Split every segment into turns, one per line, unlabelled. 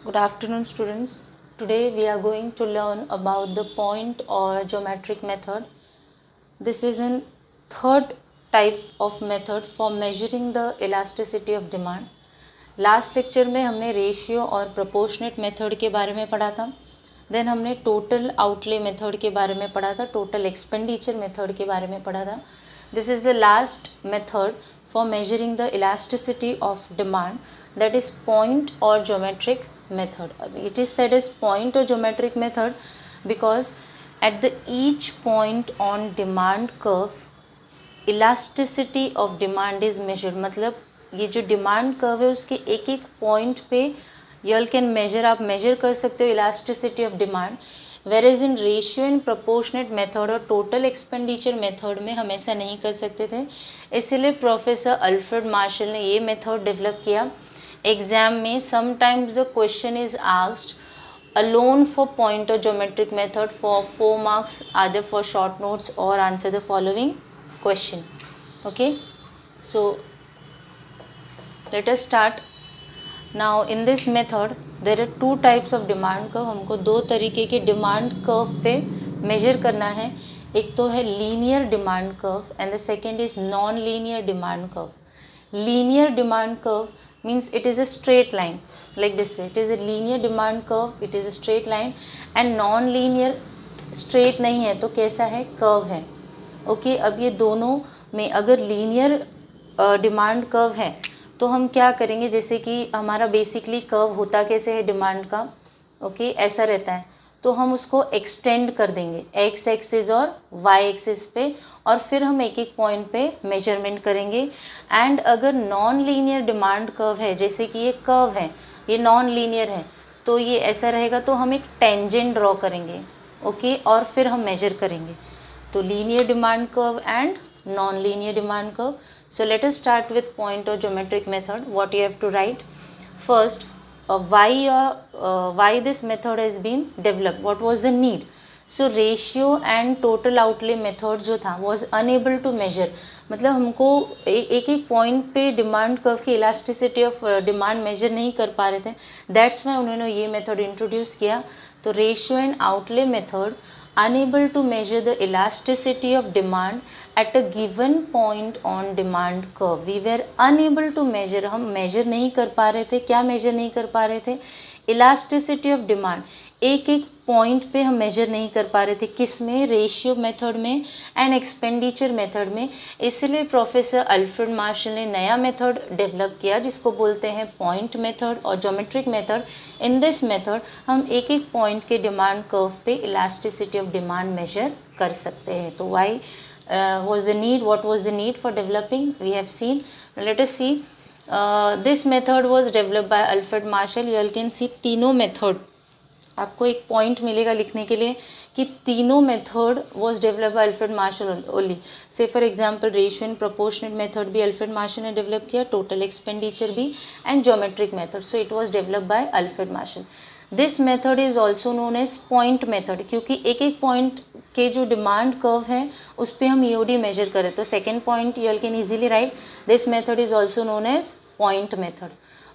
Good afternoon, students. Today we are going to learn about the point or geometric method. This is a third type of method for measuring the elasticity of demand. Last lecture में हमने ratio और proportionate method के बारे में पढ़ा था. Then हमने total outlay method के बारे में पढ़ा था, टोटल एक्सपेंडिचर मेथड के बारे में पढ़ा था. This is the last method for measuring the elasticity of demand, that is point or geometric method. It is said as point or geometric method because at the each point on demand curve elasticity of demand is measured. मतलब ये जो demand curve है उसके एक एक point पे you can measure, आप major कर सकते हो elasticity of demand. Whereas in ratio and proportionate method और total expenditure method में हम ऐसा नहीं कर सकते थे. इसलिए प्रोफेसर अल्फ्रेड मार्शल ने ये मेथड डेवलप किया. एग्जाम में sometimes the question is asked alone for point or geometric method for 4 marks, either for short notes or answer the following question. Okay, so let us start. Now in this method there are two types of demand curve. हमको दो तरीके के demand curve पे major करना है. एक तो है linear demand curve and the second is non linear demand curve. Linear demand curve means it is a straight line like this way. It is a linear demand curve, it is a straight line. and non linear straight नहीं है तो कैसा है, curve है. Okay, अब ये दोनों में अगर लीनियर डिमांड कर्व है तो हम क्या करेंगे, जैसे कि हमारा बेसिकली कर्व होता कैसे है डिमांड का, ओके ऐसा रहता है, तो हम उसको एक्सटेंड कर देंगे एक्स एक्सिस और वाई एक्सिस पे, और फिर हम एक एक पॉइंट पे मेजरमेंट करेंगे. एंड अगर नॉन लीनियर डिमांड कर्व है, जैसे कि ये कर्व है, ये नॉन लीनियर है, तो ये ऐसा रहेगा, तो हम एक टेंजेंट ड्रॉ करेंगे, ओके और फिर हम मेजर करेंगे. तो linear demand curve and non-linear demand curve. So let us start with point or geometric method. What you have to write first, why this method has been developed, what was the need. So ratio and total outlay method जो था was unable to measure. मतलब हमको एक एक point पे demand curve की elasticity of demand major नहीं कर पा रहे थे. दैट्स वाई उन्होंने ये मेथड इंट्रोड्यूस किया. तो ratio and outlay method unable to measure the elasticity of demand at a given point on demand curve. We were unable to measure, हम measure नहीं कर पा रहे थे. क्या measure नहीं कर पा रहे थे, elasticity of demand. एक एक पॉइंट पे हम मेजर नहीं कर पा रहे थे, किस में, रेशियो मेथड में एंड एक्सपेंडिचर मेथड में. इसलिए प्रोफेसर अल्फ्रेड मार्शल ने नया मेथड डेवलप किया जिसको बोलते हैं पॉइंट मेथड और geometric method. In this method हम एक एक पॉइंट के डिमांड कर्व पे इलास्टिसिटी ऑफ डिमांड मेजर कर सकते हैं. तो Y was the need, what was the need for developing, we have seen. Let us see. This method was developed by Alfred Marshall. You can see तीनों method, आपको एक point मिलेगा लिखने के लिए कि तीनों method was develop by Alfred Marshall only. Say for example ratio and proportionate method भी अल्फ्रेड मार्शल ने डेवलप किया, टोटल एक्सपेंडिचर भी, and geometric method. So it was develop by Alfred Marshall. This method is also known as point method, क्योंकि एक एक point के जो demand curve है उस पर हम ईओडी मेजर करें. तो second point you can easily write, this method is also known as point method.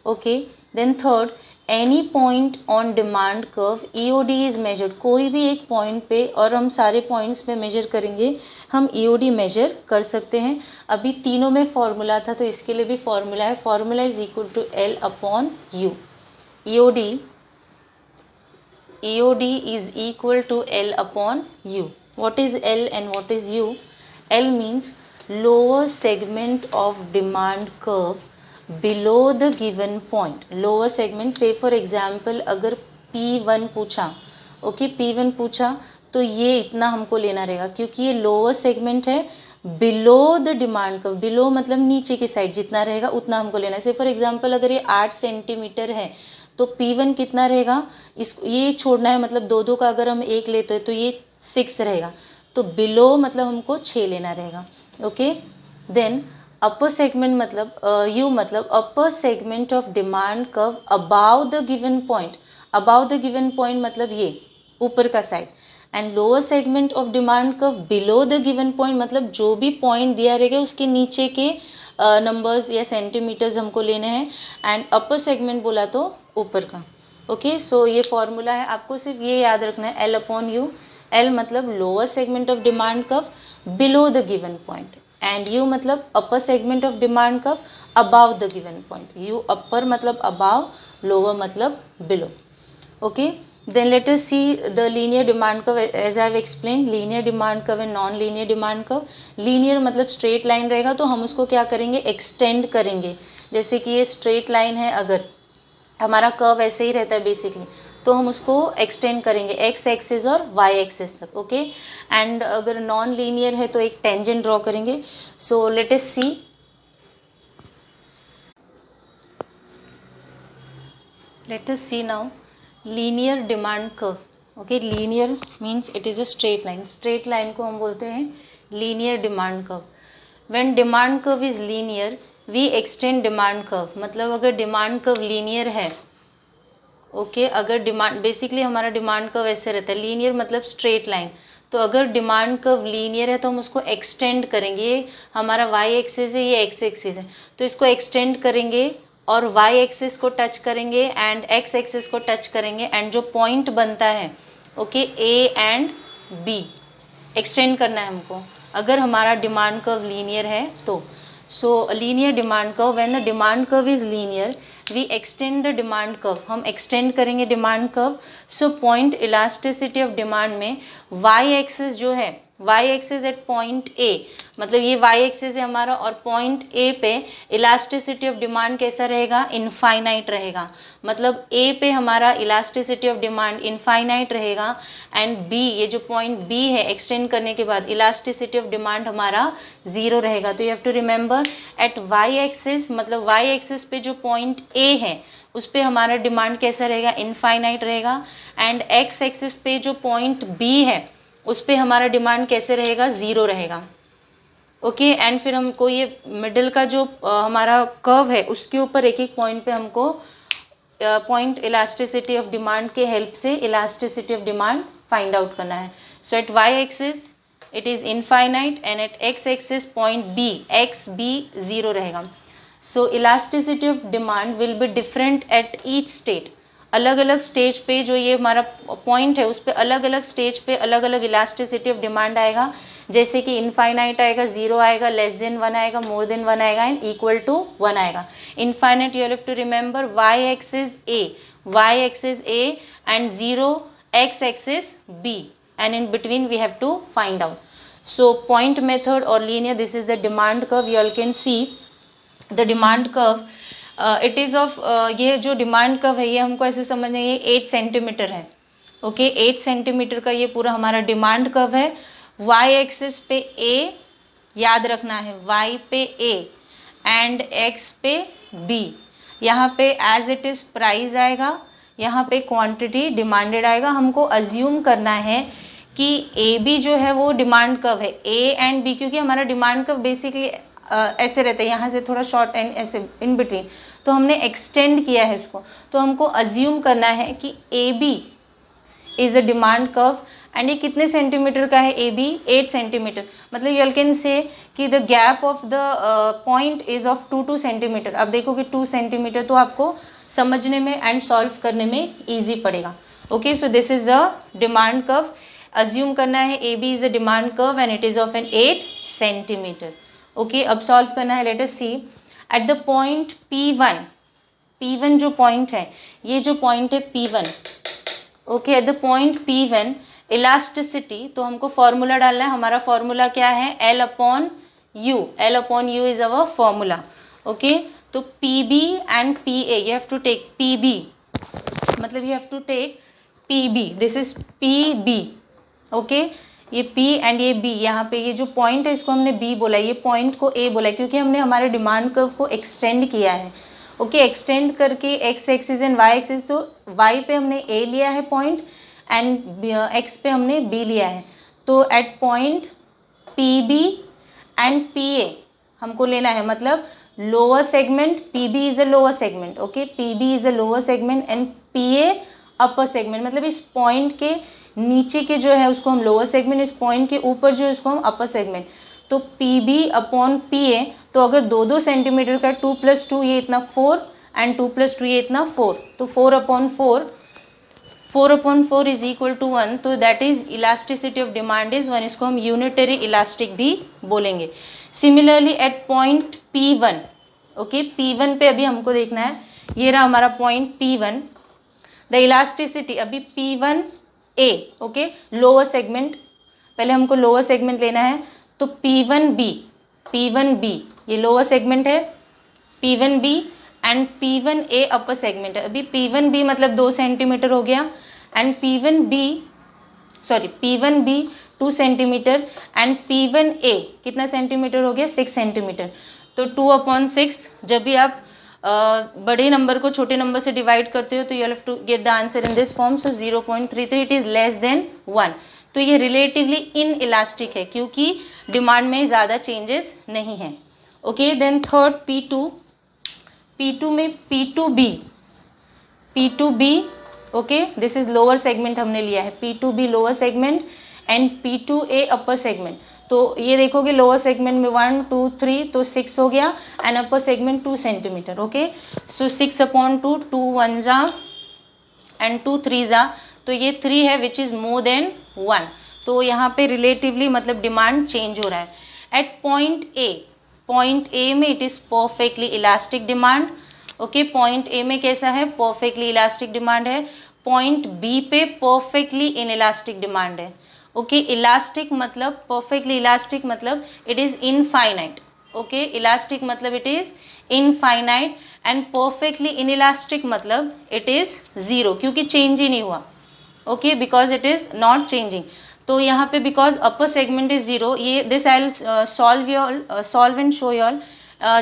Okay, then third, any point on demand curve EOD is measured. कोई भी एक पॉइंट पे, और हम सारे पॉइंट्स पे मेजर करेंगे, हम ईओडी मेजर कर सकते हैं. अभी तीनों में फॉर्मूला था तो इसके लिए भी फॉर्मूला है. Formula is equal to L upon U. EOD is equal to L upon U. What is L and what is U? L means lower segment of demand curve below the given point. lower segment, say for example अगर P1 पूछा, okay P1 पूछा तो ये इतना हमको लेना रहेगा, क्योंकि ये लोअर सेगमेंट है below the demand curve. Below मतलब नीचे की साइड जितना रहेगा उतना हमको लेना है. से फॉर एग्जांपल अगर ये 8 सेंटीमीटर है तो P1 कितना रहेगा, इस ये छोड़ना है, मतलब दो दो का अगर हम एक लेते हैं तो ये 6 रहेगा. तो बिलो मतलब हमको 6 लेना रहेगा. ओके, देन अपर सेगमेंट मतलब यू मतलब upper segment of demand curve about the given point. About the given point मतलब ये ऊपर का side, and lower segment of demand curve below the given point मतलब जो भी पॉइंट दिया रहेगा उसके नीचे के नंबर्स या सेंटीमीटर्स हमको लेने हैं. एंड अपर सेगमेंट बोला तो ऊपर का. ओके, सो ये फॉर्मूला है, आपको सिर्फ ये याद रखना है, L अपॉन यू. L मतलब lower segment of demand curve below the given point, and U मतलब upper segment of demand curve above the given point. U upper मतलब अबाव, लोअर मतलब below. Okay, then let us see the linear demand curve as I have explained. linear demand curve and non linear demand curve. linear मतलब straight line रहेगा, तो हम उसको क्या करेंगे, extend करेंगे. जैसे कि ये straight line है, अगर हमारा कर्व ऐसे ही रहता है बेसिकली, तो हम उसको एक्सटेंड करेंगे x एक्सिस और y एक्सिस तक. ओके, एंड अगर नॉन लीनियर है तो एक टेंजेंट ड्रॉ करेंगे. So let us see now linear demand curve. Okay, linear means it is a straight line. Straight line को हम बोलते हैं linear demand curve. When demand curve is linear we extend demand curve. मतलब अगर demand curve linear है, okay, अगर demand basically हमारा demand curve ऐसे रहता है, लीनियर मतलब स्ट्रेट लाइन, तो अगर डिमांड कर्व लीनियर है तो हम उसको एक्सटेंड करेंगे. ये हमारा y एक्सिस है, ये x एक्सिस है, तो इसको एक्सटेंड करेंगे और y एक्सिस को टच करेंगे एंड x एक्सिस को टच करेंगे, एंड जो पॉइंट बनता है, okay, A and B extend करना है हमको अगर हमारा डिमांड कर्व लीनियर है तो. So linear demand curve, when the demand curve is linear we extend the demand curve. हम एक्सटेंड करेंगे demand curve. So point elasticity of demand में y एक्सिस जो है, y axis at point A, मतलब ये y axis है हमारा, और पॉइंट A पे इलास्टिसिटी ऑफ डिमांड कैसा रहेगा, इनफाइनाइट रहेगा. मतलब A पे हमारा इलास्टिसिटी ऑफ डिमांड इनफाइनाइट रहेगा, एंड B, ये जो पॉइंट B है एक्सटेंड करने के बाद इलास्टिसिटी ऑफ डिमांड हमारा 0 रहेगा. तो you have to remember at y axis, मतलब y एक्सिस पे जो पॉइंट A है उस पे हमारा डिमांड कैसा रहेगा, इनफाइनाइट रहेगा, एंड x एक्सिस पे जो पॉइंट B है उस पे हमारा डिमांड कैसे रहेगा, 0 रहेगा. ओके, एंड फिर हमको ये मिडिल का जो हमारा कर्व है उसके ऊपर एक एक पॉइंट पे हमको पॉइंट इलास्टिसिटी ऑफ डिमांड के हेल्प से elasticity of demand find out करना है. So at y axis it is infinite and at x axis point B, x B 0 रहेगा. So elasticity of demand will be different at each state. अलग अलग stage पे जो ये हमारा point है उस पे अलग अलग स्टेज पे अलग अलग इलास्टिसिटी ऑफ डिमांड आएगा. जैसे कि इनफाइनाइट आएगा 0 आएगा, लेस देन 1 आएगा, मोर देन 1 आएगा, एंड इक्वल टू 1 आएगा. Infinite you have to remember y axis A and 0 x axis B, and in between we have to find out. So point method or linear, this is the demand curve. You all can see the demand curve. It is of, ये जो demand curve है ये हमको ऐसे समझना है, ये 8 centimetre है. ओके, 8 सेंटीमीटर का ये पूरा हमारा डिमांड कर्व है. y एक्सिस पे A याद रखना है, y पे A एंड x पे B. यहाँ पे एज इट इज प्राइस आएगा, यहाँ पे क्वांटिटी डिमांडेड आएगा. हमको अज्यूम करना है कि AB जो है वो डिमांड कर्व है, A एंड B, क्योंकि हमारा डिमांड कर्व बेसिकली ऐसे रहता है, यहाँ से थोड़ा शॉर्ट एंड ऐसे इन बिटवीन, तो हमने एक्सटेंड किया है इसको. तो हमको अज्यूम करना है कि AB is a demand curve, and ये कितने सेंटीमीटर का है, AB 8 सेंटीमीटर. मतलब यू कैन से कि the gap of the point is of 2 centimetre. अब देखो कि 2 सेंटीमीटर, तो आपको समझने में एंड सॉल्व करने में ईजी पड़ेगा. Okay, so this is the demand curve. Assume करना है AB is a demand curve and it is of an 8 centimetre. Okay, अब सॉल्व करना है. Let us see at the point P1 जो point है, ये जो पॉइंट है P1, okay, at the point P1 elasticity, तो हमको फॉर्मूला डालना है. हमारा फॉर्मूला क्या है, L upon you is our formula. Okay, तो PB and PA you have to take PB, मतलब you have to take PB, this is PB. Okay, ये P एंड ये B, यहाँ पे ये जो पॉइंट है इसको हमने B बोला, ये पॉइंट को A बोला, क्योंकि हमने हमारे डिमांड कर्व को एक्सटेंड किया है. ओके, एक्सटेंड करके x axis and y axis, तो y पे हमने A लिया है पॉइंट एंड x पे हमने B लिया है. तो at point PB and PA हमको लेना है, मतलब lower segment, PB is a lower segment. Okay, PB is a lower segment and PA upper segment. मतलब इस पॉइंट के नीचे के जो है उसको हम लोअर सेगमेंट, इस पॉइंट के ऊपर जो है उसको हम अपर सेगमेंट. तो PB अपॉन PA, तो अगर 2 सेंटीमीटर का 2 + 2 ये इतना 4 एंड 2 + 2 ये इतना 4, तो 4 अपॉन 4 4/4 इज इक्वल टू 1, तो that is elasticity of demand is 1, इसको हम यूनिटरी इलास्टिक भी बोलेंगे। Similarly at point P1, okay, P1 पे अभी हमको देखना है, ये रहा हमारा पॉइंट P1, द इलास्टिसिटी अभी P1A, ओके, लोअर सेगमेंट, पहले हमको लोअर सेगमेंट लेना है, तो P1B ये लोअर सेगमेंट है, P1B and P1A upper segment है। अभी P1B मतलब 2 सेंटीमीटर हो गया, and P1B 2 centimetre and P1A कितना सेंटीमीटर हो गया, 6 सेंटीमीटर। तो 2/6, जब भी आप बड़े नंबर को छोटे नंबर से डिवाइड करते हो तो you have to get the answer in this form, so 0.33 it is less than 1। तो ये रिलेटिवली इन इलास्टिक है क्योंकि डिमांड में ज़्यादा चेंजेस नहीं है। ओके, देन थर्ड P2 में P2B, okay, this is lower segment हमने लिया है, P2B lower segment and P2A upper segment. तो ये देखोगे लोअर सेगमेंट में 1 2 3 तो 6 हो गया, and upper segment 2 centimetre, okay, सो 6/2, 2 1 जा एंड 2 3 जा, तो ये 3 है विच इज मोर देन 1, तो यहाँ पे रिलेटिवली मतलब डिमांड चेंज हो रहा है। एट पॉइंट ए में it is perfectly elastic demand, okay, point A में कैसा है, परफेक्टली इलास्टिक डिमांड है। पॉइंट बी पे परफेक्टली इन इलास्टिक डिमांड है, ओके, इलास्टिक मतलब परफेक्टली इलास्टिक मतलब it is infinite, okay, elastic मतलब it is infinite and perfectly inelastic मतलब इट इज 0 क्योंकि चेंज ही नहीं हुआ, ओके, because it is not changing. तो यहाँ पे बिकॉज अपर सेगमेंट इज 0, ये this I will solve and show you all.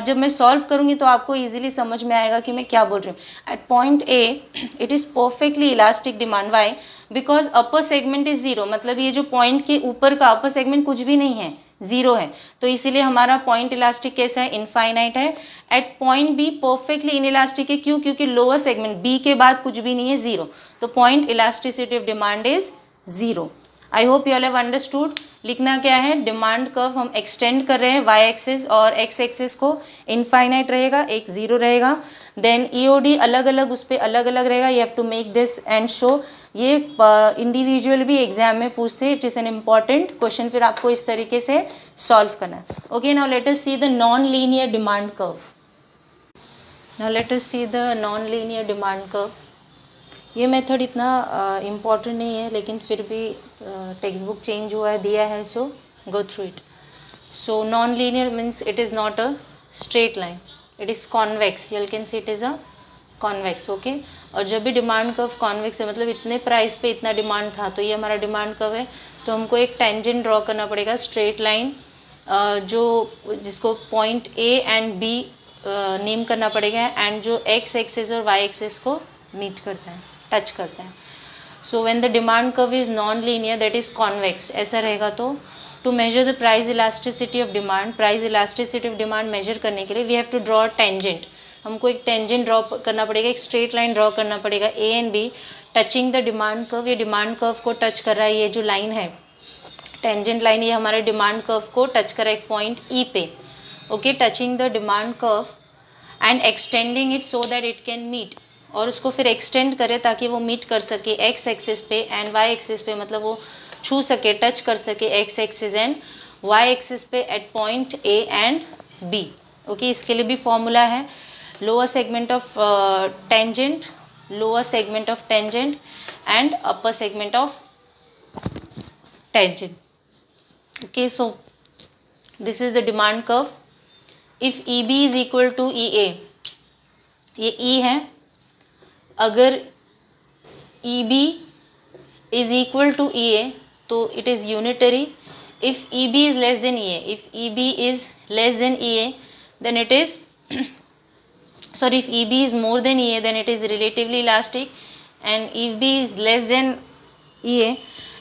जब मैं सॉल्व करूंगी तो आपको इजीली समझ में आएगा कि मैं क्या बोल रही हूँ। At point A it is perfectly elastic demand, why, because upper segment is 0, मतलब ये जो पॉइंट के ऊपर का अपर सेगमेंट कुछ भी नहीं है, 0 है, तो इसीलिए हमारा पॉइंट इलास्टिक कैसा है, इनफाइनाइट है। At point B perfectly inelastic है, क्यों, क्योंकि लोअर सेगमेंट बी के बाद कुछ भी नहीं है, 0, तो point elasticity of demand is 0। I hope you all have understood. लिखना क्या है, डिमांड कर्व हम एक्सटेंड कर रहे हैं, वाई एक्सिस और एक्स एक्सिस को इनफाइनाइट रहेगा, एक 0 रहेगा, देन ईओडी अलग अलग उस पर अलग अलग रहेगा, you have to make this and show. ये इंडिविजुअल भी एग्जाम में पूछते, it is an important question, फिर आपको इस तरीके से सॉल्व करना है। Okay, now let us see the non linear demand curve. Now let us see the non linear demand curve. ये मेथड इतना इम्पॉर्टेंट नहीं है, लेकिन फिर भी टेक्स्ट बुक चेंज हुआ है, दिया है, so go through it. So non linear means it is not a straight line, it is convex, you can see it is a convex, okay. और जब भी डिमांड कर्व कॉन्वेक्स है मतलब इतने प्राइस पे इतना डिमांड था, तो ये हमारा डिमांड कर्व है, तो हमको एक टेंजेंट ड्रॉ करना पड़ेगा, स्ट्रेट लाइन, जो जिसको point A and B name करना पड़ेगा, एंड जो एक्स एक्सिस और वाई एक्सिस को मीट करता है, टच करता है। So when the demand curve is non linear that is convex, ऐसा रहेगा। तो to measure the price elasticity of demand, price elasticity of demand measure करने के लिए we have to draw tangent, हमको एक टेंजेंट ड्रॉ करना पड़ेगा, एक स्ट्रेट लाइन ड्रॉ करना पड़ेगा, ए and B touching the demand curve, ये डिमांड कर्व को टच कर रहा है, ये जो लाइन है टेंजेंट लाइन, ये हमारे डिमांड कर्व को टच कर रहा है एक पॉइंट ई पे, okay, touching the demand curve and extending it so that it can meet, और उसको फिर एक्सटेंड करे ताकि वो मीट कर सके एक्स एक्सिस पे एंड वाई एक्सिस पे, मतलब वो छू सके, टच कर सके X axis and Y axis पे at point A and B, okay. इसके लिए भी फॉर्मूला है, lower segment of tangent, lower segment of tangent and upper segment of tangent, okay. So this is the demand curve. If E B is equal to E A, ये E है, अगर E B is equal to E A तो it is unitary, if E B is less than E A, if E B is less than E A then it is sorry, if EB is more than EA then it is relatively elastic, and if B is less than EA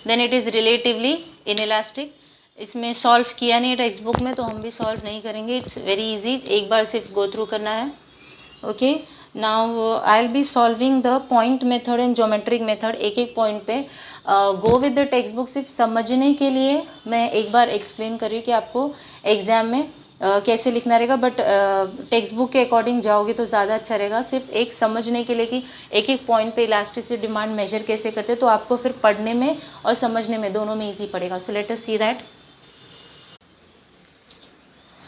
then it is relatively inelastic। इसमें solve किया नहीं text book में, तो हम भी solve नहीं करेंगे, it's very easy, एक बार सिर्फ गो थ्रू करना है, okay. Now I will be solving the point method and geometric method, एक एक पॉइंट पे go with the text book. सिर्फ समझने के लिए मैं एक बार एक्सप्लेन कर रही हूँ कि आपको एग्जाम में कैसे लिखना रहेगा, बट टेक्स्ट बुक के अकॉर्डिंग जाओगे तो ज़्यादा अच्छा रहेगा, सिर्फ एक समझने के लिए कि एक एक पॉइंट पे इलास्टिसिटी डिमांड मेजर कैसे करते हैं, तो आपको फिर पढ़ने में और समझने में दोनों में ईजी पड़ेगा. सो let us see that.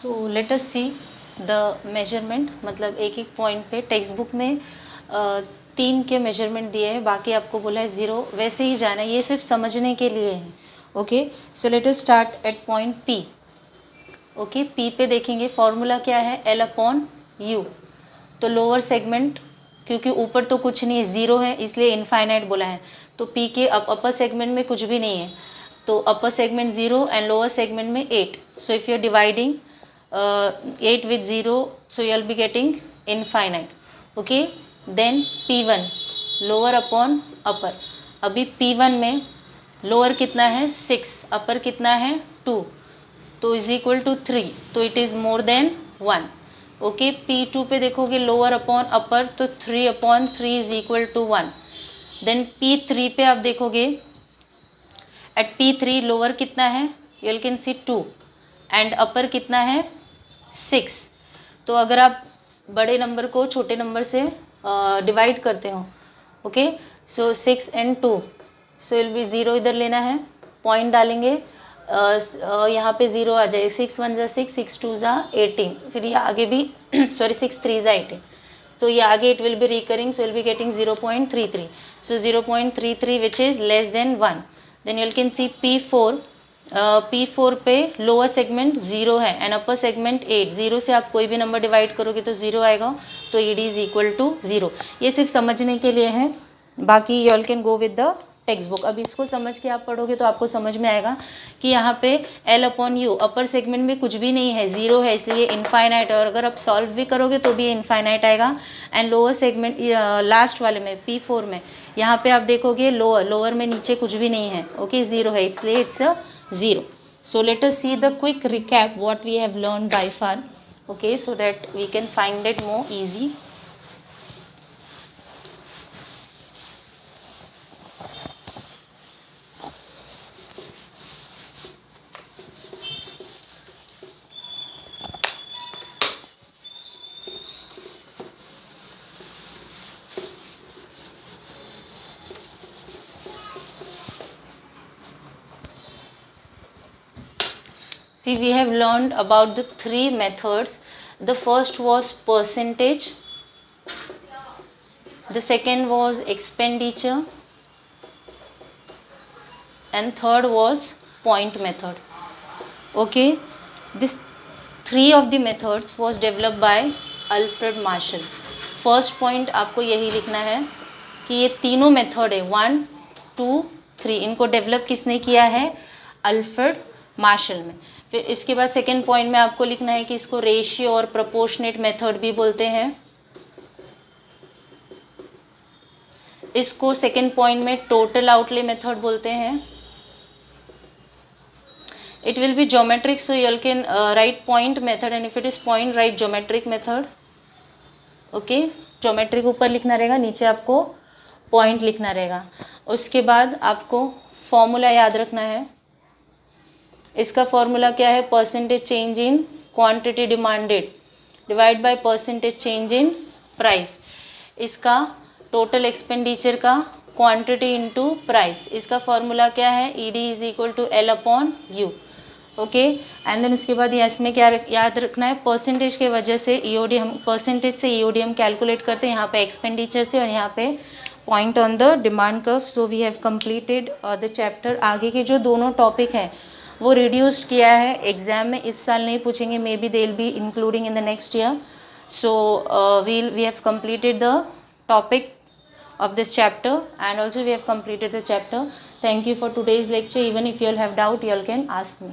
So let us see the measurement. मतलब एक एक पॉइंट पे टेक्स्ट बुक में 3 के मेजरमेंट दिए हैं, बाकी आपको बोला है 0, वैसे ही जाना है, ये सिर्फ समझने के लिए है. Okay, so let us start at point P. Okay, P पे देखेंगे फॉर्मूला क्या है, L अपॉन यू. तो लोअर सेगमेंट, क्योंकि ऊपर तो कुछ नहीं है, 0 है, इसलिए इनफाइनाइट बोला है. तो पी के अपर सेगमेंट में कुछ भी नहीं है, तो upper segment 0 and lower segment में 8. So if you are dividing 8 with 0, so you will be getting infinite. Okay, then P1 lower upon upper. अभी P1 में लोअर कितना है 6, अपर कितना है 2, तो इज इक्वल टू 3, तो it is more than 1. Okay, P2 पे देखोगे लोअर अपॉन अपर, तो 3 upon 3 is equal to 1. Then P3 पे आप देखोगे, एट P3 लोअर कितना है, you can see 2 and upper कितना है 6. तो अगर आप बड़े नंबर को छोटे नंबर से डिवाइड करते हो, okay, so 6 and 2, so will B 0 इधर लेना है, पॉइंट डालेंगे, यहाँ पे 0 आ जाए, 6 1 जा 6, 6 2 जा 18, फिर ये आगे भी सॉरी 6 3 जा 18, तो ये आगे it will be recurring, so will be getting 0.33. So 0.33 which is less than 1. Then you can see P4. P4 पे लोअर सेगमेंट 0 है एंड अपर सेगमेंट 8. 0 से आप कोई भी नंबर डिवाइड करोगे तो 0 आएगा, तो ED इज इक्वल टू 0. ये सिर्फ समझने के लिए है, बाकी you all can go with the text book. अब इसको समझ के आप पढ़ोगे तो आपको समझ में आएगा कि यहाँ पे L upon you upper segment में कुछ भी नहीं है, 0 है, इसलिए इनफाइनाइट, और अगर आप सॉल्व भी करोगे तो भी इनफाइनाइट आएगा. एंड लोअर सेगमेंट लास्ट वाले में P4 में यहाँ पे आप देखोगे लोअर में नीचे कुछ भी नहीं है, ओके, 0 है, इसलिए it's 0. So let us see the quick recap what we have learned by far, okay, so that we can find it more easy. See, we have learned about the 3 methods. The first was percentage, the second was expenditure, and third was point method. Okay, this 3 of the methods was developed by Alfred Marshall. First point आपको यही लिखना है कि ये तीनों method है 1 2 3, इनको develop किसने किया है, अल्फ्रेड मार्शल में. फिर इसके बाद सेकेंड पॉइंट में आपको लिखना है कि इसको रेशियो और प्रोपोर्शनेट मेथड भी बोलते हैं. इसको सेकेंड पॉइंट में टोटल आउटले मेथड बोलते हैं. It will B geometric, so you can write point method, and if it is point right geometric method. Okay, geometric ऊपर लिखना रहेगा, नीचे आपको पॉइंट लिखना रहेगा. उसके बाद आपको फॉर्मूला याद रखना है. इसका फॉर्मूला क्या है, percentage change in quantity demanded divide by percentage change in price. इसका टोटल एक्सपेंडिचर का क्वांटिटी इनटू प्राइस, इसका फॉर्मूला क्या है, ED is equal to L upon you. Okay, and then उसके बाद इसमें क्या याद रखना है, परसेंटेज के वजह से EOD हम परसेंटेज से EOD हम कैलकुलेट करते हैं, यहाँ पे एक्सपेंडिचर से और यहाँ पे point on the demand curve. So we have completed the chapter. आगे के जो दोनों टॉपिक हैं वो रिड्यूस्ड किया है, एग्जाम में इस साल नहीं पूछेंगे, maybe they will be including in the next year. So we have completed the topic of this chapter, and also we have completed the chapter. Thank you for today's lecture. Even if you all have doubt, you all can ask me.